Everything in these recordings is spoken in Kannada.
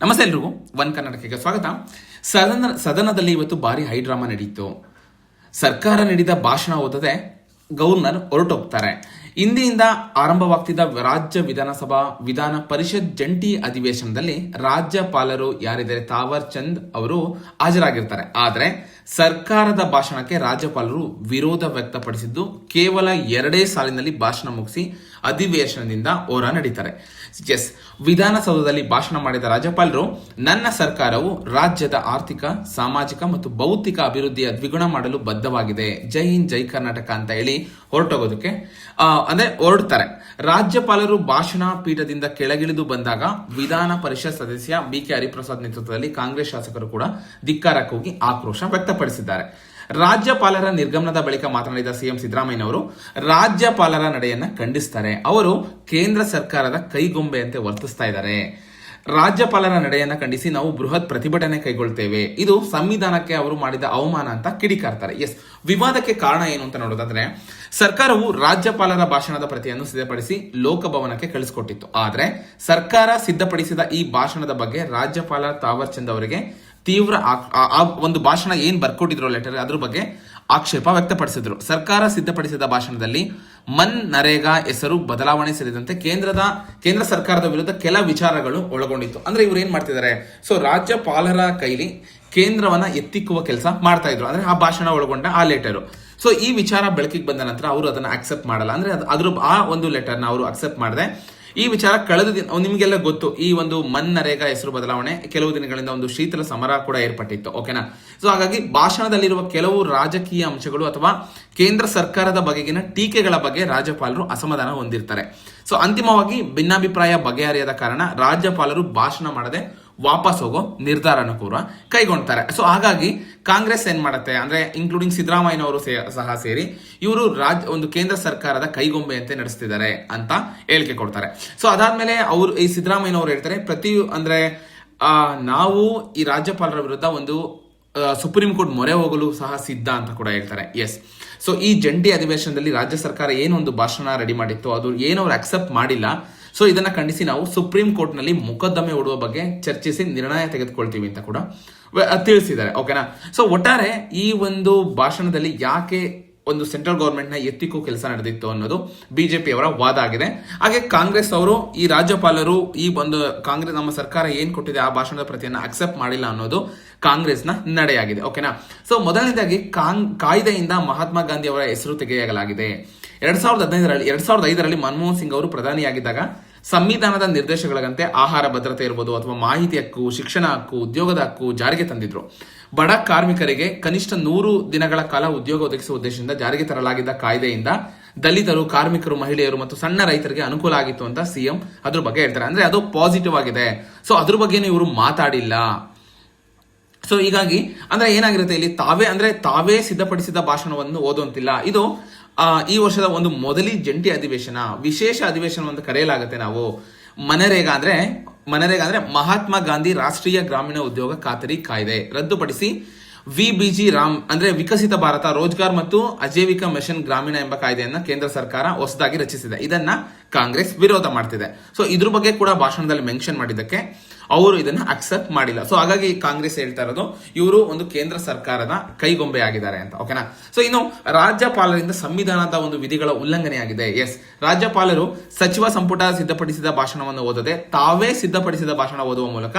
ನಮಸ್ತೆ ಎಲ್ರಿಗೂ ಒನ್ ಕರ್ನಾಟಕಕ್ಕೆ ಸ್ವಾಗತ. ಸದನದಲ್ಲಿ ಇವತ್ತು ಭಾರಿ ಹೈಡ್ರಾಮಾ ನಡೆಯಿತು. ಸರ್ಕಾರ ನೀಡಿದ ಭಾಷಣ ಓದದೆ ಗವರ್ನರ್ ಹೊರಟೋಗ್ತಾರೆ. ಇಂದಿನಿಂದ ಆರಂಭವಾಗ್ತಿದ್ದ ರಾಜ್ಯ ವಿಧಾನಸಭಾ ವಿಧಾನ ಪರಿಷತ್ ಜಂಟಿ ಅಧಿವೇಶನದಲ್ಲಿ ರಾಜ್ಯಪಾಲರು ಯಾರಿದ್ದಾರೆ ತಾವರ್ ಚಂದ್ ಅವರು ಹಾಜರಾಗಿರ್ತಾರೆ. ಆದರೆ ಸರ್ಕಾರದ ಭಾಷಣಕ್ಕೆ ರಾಜ್ಯಪಾಲರು ವಿರೋಧ ವ್ಯಕ್ತಪಡಿಸಿದ್ದು ಕೇವಲ 2 ಸಾಲಿನಲ್ಲಿ ಭಾಷಣ ಮುಗಿಸಿ ಅಧಿವೇಶನದಿಂದ ಹೊರ ನಡೀತಾರೆ. ವಿಧಾನಸೌಧದಲ್ಲಿ ಭಾಷಣ ಮಾಡಿದ ರಾಜ್ಯಪಾಲರು, ನನ್ನ ಸರ್ಕಾರವು ರಾಜ್ಯದ ಆರ್ಥಿಕ, ಸಾಮಾಜಿಕ ಮತ್ತು ಭೌತಿಕ ಅಭಿವೃದ್ಧಿಯ ದ್ವಿಗುಣ ಮಾಡಲು ಬದ್ಧವಾಗಿದೆ, ಜೈ ಹಿಂದ್ ಜೈ ಕರ್ನಾಟಕ ಅಂತ ಹೇಳಿ ಹೊರಟೋಗೋದಕ್ಕೆ ಹೊರಡ್ತಾರೆ. ರಾಜ್ಯಪಾಲರು ಭಾಷಣ ಪೀಠದಿಂದ ಕೆಳಗಿಳಿದು ಬಂದಾಗ ವಿಧಾನ ಪರಿಷತ್ ಸದಸ್ಯ BK ಹರಿಪ್ರಸಾದ್ ನೇತೃತ್ವದಲ್ಲಿ ಕಾಂಗ್ರೆಸ್ ಶಾಸಕರು ಕೂಡ ಧಿಕ್ಕಾರಕ್ಕೆ ಹೋಗಿ ಆಕ್ರೋಶ ವ್ಯಕ್ತಪಡಿಸಿದ್ದಾರೆ. ರಾಜ್ಯಪಾಲರ ನಿರ್ಗಮನದ ಬಳಿಕ ಮಾತನಾಡಿದ ಸಿಎಂ ಸಿದ್ದರಾಮಯ್ಯನವರು ರಾಜ್ಯಪಾಲರ ನಡೆಯನ್ನ ಖಂಡಿಸ್ತಾರೆ. ಅವರು ಕೇಂದ್ರ ಸರ್ಕಾರದ ಕೈಗೊಂಬೆಯಂತೆ ವರ್ತಿಸ್ತಾ ಇದ್ದಾರೆ. ರಾಜ್ಯಪಾಲರ ನಡೆಯನ್ನ ಖಂಡಿಸಿ ನಾವು ಬೃಹತ್ ಪ್ರತಿಭಟನೆ ಕೈಗೊಳ್ತೇವೆ, ಇದು ಸಂವಿಧಾನಕ್ಕೆ ಅವರು ಮಾಡಿದ ಅವಮಾನ ಅಂತ ಕಿಡಿಕಾರ್ತಾರೆ. ವಿವಾದಕ್ಕೆ ಕಾರಣ ಏನು ಅಂತ ನೋಡೋದಾದ್ರೆ, ಸರ್ಕಾರವು ರಾಜ್ಯಪಾಲರ ಭಾಷಣದ ಪ್ರತಿಯನ್ನು ಸಿದ್ಧಪಡಿಸಿ ಲೋಕಭವನಕ್ಕೆ ಕಳಿಸಿಕೊಟ್ಟಿತ್ತು. ಆದ್ರೆ ಸರ್ಕಾರ ಸಿದ್ಧಪಡಿಸಿದ ಈ ಭಾಷಣದ ಬಗ್ಗೆ ರಾಜ್ಯಪಾಲ ತಾವರ್ ಚಂದ್ ಅವರಿಗೆ ತೀವ್ರ ಒಂದು ಭಾಷಣ ಏನ್ ಬರ್ಕೊಟ್ಟಿದ್ರು ಲೆಟರ್, ಅದ್ರ ಬಗ್ಗೆ ಆಕ್ಷೇಪ ವ್ಯಕ್ತಪಡಿಸಿದ್ರು. ಸರ್ಕಾರ ಸಿದ್ಧಪಡಿಸಿದ ಭಾಷಣದಲ್ಲಿ ನರೇಗಾ ಹೆಸರು ಬದಲಾವಣೆ ಸೇರಿದಂತೆ ಕೇಂದ್ರ ಸರ್ಕಾರದ ವಿರುದ್ಧ ಕೆಲ ವಿಚಾರಗಳು ಒಳಗೊಂಡಿತ್ತು. ಅಂದ್ರೆ ಇವ್ರು ಏನ್ ಮಾಡ್ತಿದ್ದಾರೆ, ರಾಜ್ಯಪಾಲರ ಕೈಲಿ ಕೇಂದ್ರವನ್ನ ಎತ್ತಿಕ್ಕುವ ಕೆಲಸ ಮಾಡ್ತಾ ಇದ್ರು. ಅಂದ್ರೆ ಆ ಭಾಷಣ ಒಳಗೊಂಡ ಆ ಲೆಟರ್. ಈ ವಿಚಾರ ಬೆಳಕಿಗೆ ಬಂದ ನಂತರ ಅವರು ಅದನ್ನ ಅಕ್ಸೆಪ್ಟ್ ಮಾಡಲ್ಲ. ಅಂದ್ರೆ ಆ ಒಂದು ಲೆಟರ್ನ ಅವರು ಅಕ್ಸೆಪ್ಟ್ ಮಾಡದೆ ಈ ವಿಚಾರ ಕಳೆದ ದಿನ ನಿಮಗೆಲ್ಲ ಗೊತ್ತು, ಈ ಒಂದು ನರೇಗಾ ಹೆಸರು ಬದಲಾವಣೆ ಕೆಲವು ದಿನಗಳಿಂದ ಒಂದು ಶೀತಲ ಸಮರ ಕೂಡ ಏರ್ಪಟ್ಟಿತ್ತು. ಓಕೆನಾ. ಹಾಗಾಗಿ ಭಾಷಣದಲ್ಲಿರುವ ಕೆಲವು ರಾಜಕೀಯ ಅಂಶಗಳು ಅಥವಾ ಕೇಂದ್ರ ಸರ್ಕಾರದ ಬಗೆಗಿನ ಟೀಕೆಗಳ ಬಗ್ಗೆ ರಾಜ್ಯಪಾಲರು ಅಸಮಾಧಾನ ಹೊಂದಿರ್ತಾರೆ. ಅಂತಿಮವಾಗಿ ಭಿನ್ನಾಭಿಪ್ರಾಯ ಬಗೆಹರಿಯದ ಕಾರಣ ರಾಜ್ಯಪಾಲರು ಭಾಷಣ ಮಾಡದೆ ವಾಪಸ್ ಹೋಗೋ ನಿರ್ಧಾರನ ಕೂಡ ಕೈಗೊಳ್ತಾರೆ. ಹಾಗಾಗಿ ಕಾಂಗ್ರೆಸ್ ಏನ್ ಮಾಡುತ್ತೆ ಅಂದ್ರೆ, ಇನ್ಕ್ಲೂಡಿಂಗ್ ಸಿದ್ದರಾಮಯ್ಯನವರು ಸಹ ಸೇರಿ ಇವರು ಒಂದು ಕೇಂದ್ರ ಸರ್ಕಾರದ ಕೈಗೊಂಬೆಯಂತೆ ನಡೆಸ್ತಿದ್ದಾರೆ ಅಂತ ಹೇಳಿಕೆ ಕೊಡ್ತಾರೆ. ಅದಾದ್ಮೇಲೆ ಅವರು ಈ ಸಿದ್ದರಾಮಯ್ಯನವರು ಹೇಳ್ತಾರೆ, ನಾವು ಈ ರಾಜ್ಯಪಾಲರ ವಿರುದ್ಧ ಒಂದು ಸುಪ್ರೀಂ ಕೋರ್ಟ್ ಮೊರೆ ಹೋಗಲು ಸಹ ಸಿದ್ಧ ಅಂತ ಕೂಡ ಹೇಳ್ತಾರೆ. ಈ ಜಂಟಿ ಅಧಿವೇಶನದಲ್ಲಿ ರಾಜ್ಯ ಸರ್ಕಾರ ಏನೊಂದು ಭಾಷಣ ರೆಡಿ ಮಾಡಿತ್ತು ಅದು ಏನವ್ರು ಅಕ್ಸೆಪ್ಟ್ ಮಾಡಿಲ್ಲ. ಇದನ್ನ ಖಂಡಿಸಿ ನಾವು ಸುಪ್ರೀಂ ಕೋರ್ಟ್ ನಲ್ಲಿ ಮೊಕದ್ದಮೆ ಹೂಡುವ ಬಗ್ಗೆ ಚರ್ಚಿಸಿ ನಿರ್ಣಯ ತೆಗೆದುಕೊಳ್ತೀವಿ ಅಂತ ಕೂಡ ತಿಳಿಸಿದ್ದಾರೆ. ಓಕೆನಾ. ಒಟ್ಟಾರೆ ಈ ಒಂದು ಭಾಷಣದಲ್ಲಿ ಯಾಕೆ ಒಂದು ಸೆಂಟ್ರಲ್ ಗವರ್ಮೆಂಟ್ ನ ಎತ್ತಿಕ್ಕೋ ಕೆಲಸ ನಡೆದಿತ್ತು ಅನ್ನೋದು ಬಿಜೆಪಿ ಅವರ ವಾದ ಆಗಿದೆ. ಹಾಗೆ ಕಾಂಗ್ರೆಸ್ ಅವರು ಈ ರಾಜ್ಯಪಾಲರು ಈ ಒಂದು ನಮ್ಮ ಸರ್ಕಾರ ಏನ್ ಕೊಟ್ಟಿದೆ ಆ ಭಾಷಣದ ಪ್ರತಿಯನ್ನ ಅಕ್ಸೆಪ್ಟ್ ಮಾಡಿಲ್ಲ ಅನ್ನೋದು ಕಾಂಗ್ರೆಸ್ನ ನಡೆಯಾಗಿದೆ. ಓಕೆನಾ. ಮೊದಲನೇದಾಗಿ ಕಾಯ್ದೆಯಿಂದ ಮಹಾತ್ಮ ಗಾಂಧಿ ಅವರ ಹೆಸರು ತೆಗೆಯಲಾಗಿದೆ. 2005ರಲ್ಲಿ ಮನಮೋಹನ್ ಸಿಂಗ್ ಅವರು ಪ್ರಧಾನಿಯಾಗಿದ್ದಾಗ ಸಂವಿಧಾನದ ನಿರ್ದೇಶಗಳಂತೆ ಆಹಾರ ಭದ್ರತೆ ಇರಬಹುದು ಅಥವಾ ಮಾಹಿತಿ ಹಕ್ಕು, ಶಿಕ್ಷಣ ಹಕ್ಕು, ಉದ್ಯೋಗದ ಹಕ್ಕು ಜಾರಿಗೆ ತಂದಿದ್ರು. ಬಡ ಕಾರ್ಮಿಕರಿಗೆ ಕನಿಷ್ಠ 100 ದಿನಗಳ ಕಾಲ ಉದ್ಯೋಗ ಒದಗಿಸುವ ಉದ್ದೇಶದಿಂದ ಜಾರಿಗೆ ತರಲಾಗಿದ್ದ ಕಾಯ್ದೆಯಿಂದ ದಲಿತರು, ಕಾರ್ಮಿಕರು, ಮಹಿಳೆಯರು ಮತ್ತು ಸಣ್ಣ ರೈತರಿಗೆ ಅನುಕೂಲ ಆಗಿತ್ತು ಅಂತ ಸಿಎಂ ಅದ್ರ ಬಗ್ಗೆ ಹೇಳ್ತಾರೆ. ಅಂದ್ರೆ ಅದು ಪಾಸಿಟಿವ್ ಆಗಿದೆ. ಅದ್ರ ಬಗ್ಗೆನೂ ಇವರು ಮಾತಾಡಿಲ್ಲ. ಹೀಗಾಗಿ ಅಂದ್ರೆ ಏನಾಗಿರುತ್ತೆ, ಇಲ್ಲಿ ತಾವೇ ಸಿದ್ಧಪಡಿಸಿದ ಭಾಷಣವನ್ನು ಓದುವಂತಿಲ್ಲ. ಇದು ಈ ವರ್ಷದ ಒಂದು ಮೊದಲಿ ಜಂಟಿ ಅಧಿವೇಶನ, ವಿಶೇಷ ಅಧಿವೇಶನ ಅಂತ ಕರೆಯಲಾಗುತ್ತೆ. ನಾವು ಮನರೇಗಾ ಅಂದ್ರೆ ಮಹಾತ್ಮ ಗಾಂಧಿ ರಾಷ್ಟ್ರೀಯ ಗ್ರಾಮೀಣ ಉದ್ಯೋಗ ಖಾತರಿ ಕಾಯ್ದೆ ರದ್ದುಪಡಿಸಿ VBG ಅಂದ್ರೆ ವಿಕಸಿತ ಭಾರತ ರೋಜ್ಗಾರ್ ಮತ್ತು ಅಜೀವಿಕಾ ಮಿಷನ್ ಗ್ರಾಮೀಣ ಎಂಬ ಕಾಯ್ದೆಯನ್ನ ಕೇಂದ್ರ ಸರ್ಕಾರ ಹೊಸದಾಗಿ ರಚಿಸಿದೆ. ಇದನ್ನ ಕಾಂಗ್ರೆಸ್ ವಿರೋಧ ಮಾಡ್ತಿದೆ. ಇದ್ರ ಬಗ್ಗೆ ಕೂಡ ಭಾಷಣದಲ್ಲಿ ಮೆನ್ಷನ್ ಮಾಡಿದ್ದಕ್ಕೆ ಅವರು ಇದನ್ನ ಅಕ್ಸೆಪ್ಟ್ ಮಾಡಿಲ್ಲ. ಹಾಗಾಗಿ ಕಾಂಗ್ರೆಸ್ ಹೇಳ್ತಾ ಇರೋದು ಇವರು ಒಂದು ಕೇಂದ್ರ ಸರ್ಕಾರದ ಕೈಗೊಂಬೆ ಆಗಿದ್ದಾರೆ ಅಂತ. ಓಕೆನಾ. ಇನ್ನು ರಾಜ್ಯಪಾಲರಿಂದ ಸಂವಿಧಾನದ ಒಂದು ವಿಧಿಗಳ ಉಲ್ಲಂಘನೆ ಆಗಿದೆ. ರಾಜ್ಯಪಾಲರು ಸಚಿವ ಸಂಪುಟ ಸಿದ್ಧಪಡಿಸಿದ ಭಾಷಣವನ್ನು ಓದದೆ ತಾವೇ ಸಿದ್ಧಪಡಿಸಿದ ಭಾಷಣ ಓದುವ ಮೂಲಕ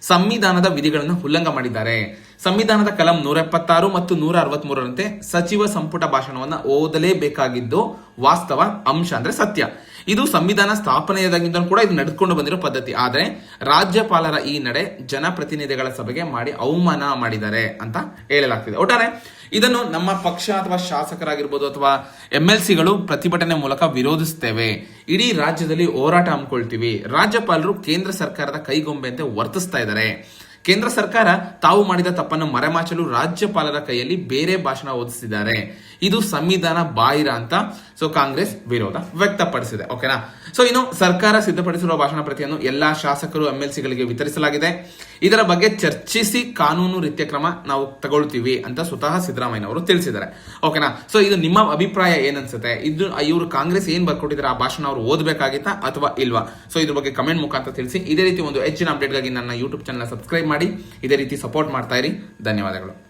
ಸಂವಿಧಾನದ ವಿಧಿಗಳನ್ನು ಉಲ್ಲಂಘನೆ ಮಾಡಿದ್ದಾರೆ. ಸಂವಿಧಾನದ ಕಲಂ 176 ಮತ್ತು 163ರಂತೆ ಸಚಿವ ಸಂಪುಟ ಭಾಷಣವನ್ನು ಓದಲೇಬೇಕಾಗಿದ್ದು ವಾಸ್ತವ ಅಂಶ ಅಂದ್ರೆ ಸತ್ಯ. ಇದು ಸಂವಿಧಾನ ಸ್ಥಾಪನೆಯಾದಾಗಿಂದ ಕೂಡ ಇದು ನಡೆದುಕೊಂಡು ಬಂದಿರೋ ಪದ್ಧತಿ. ಆದ್ರೆ ರಾಜ್ಯಪಾಲರ ಈ ನಡೆ ಜನಪ್ರತಿನಿಧಿಗಳ ಸಭೆಗೆ ಮಾಡಿ ಅವಮಾನ ಮಾಡಿದ್ದಾರೆ ಅಂತ ಹೇಳಲಾಗ್ತಿದೆ. ಒಟ್ಟಾರೆ ಇದನ್ನು ನಮ್ಮ ಪಕ್ಷ ಅಥವಾ ಶಾಸಕರಾಗಿರ್ಬೋದು ಅಥವಾ MLCಗಳು ಪ್ರತಿಭಟನೆ ಮೂಲಕ ವಿರೋಧಿಸುತ್ತೇವೆ. ಇಡೀ ರಾಜ್ಯದಲ್ಲಿ ಹೋರಾಟ ಹಮ್ಮಿಕೊಳ್ತೀವಿ. ರಾಜ್ಯಪಾಲರು ಕೇಂದ್ರ ಸರ್ಕಾರದ ಕೈಗೊಂಬೆಯಂತೆ ವರ್ತಿಸ್ತಾ ಇದ್ದಾರೆ. ಕೇಂದ್ರ ಸರ್ಕಾರ ತಾವು ಮಾಡಿದ ತಪ್ಪನ್ನು ಮರೆಮಾಚಲು ರಾಜ್ಯಪಾಲರ ಕೈಯಲ್ಲಿ ಬೇರೆ ಭಾಷಣ ಓದಿಸಿದ್ದಾರೆ. ಇದು ಸಂವಿಧಾನ ಬಾಹಿರ ಅಂತ ಸೊ ಕಾಂಗ್ರೆಸ್ ವಿರೋಧ ವ್ಯಕ್ತಪಡಿಸಿದೆ. ಓಕೆನಾ. ಸೊ ಇನ್ನು ಸರ್ಕಾರ ಸಿದ್ಧಪಡಿಸಿರುವ ಭಾಷಣ ಪ್ರತಿಯನ್ನು ಎಲ್ಲಾ ಶಾಸಕರು ಎಂಎಲ್ಸಿಗಳಿಗೆ ವಿತರಿಸಲಾಗಿದೆ. ಇದರ ಬಗ್ಗೆ ಚರ್ಚಿಸಿ ಕಾನೂನು ರೀತಿಯ ಕ್ರಮ ನಾವು ತಗೊಳ್ತೀವಿ ಅಂತ ಸ್ವತಃ ಸಿದ್ದರಾಮಯ್ಯ ಅವರು ತಿಳಿಸಿದ್ದಾರೆ. ಓಕೆನಾ. ಸೊ ಇದು ನಿಮ್ಮ ಅಭಿಪ್ರಾಯ ಏನನ್ಸುತ್ತೆ? ಇವರು ಕಾಂಗ್ರೆಸ್ ಏನ್ ಬರ್ಕೊಟ್ಟಿದ್ದಾರೆ ಆ ಭಾಷಣ ಅವರು ಓದಬೇಕಾಗಿತ್ತಾ ಅಥವಾ ಇಲ್ವಾ? ಸೊ ಇದ್ರ ಬಗ್ಗೆ ಕಮೆಂಟ್ ಮುಖಾಂತರ ತಿಳಿಸಿ. ಇದೇ ರೀತಿ ಒಂದು ಹೆಚ್ಚಿನ ಅಪ್ಡೇಟ್ಗಾಗಿ ನನ್ನ ಯೂಟ್ಯೂಬ್ ಚಾನಲ್ ಸಬ್ಸ್ಕ್ರೈಬ್ ಮಾಡಿ, ಇದೇ ರೀತಿ ಸಪೋರ್ಟ್ ಮಾಡ್ತಾ ಇರಿ. ಧನ್ಯವಾದಗಳು.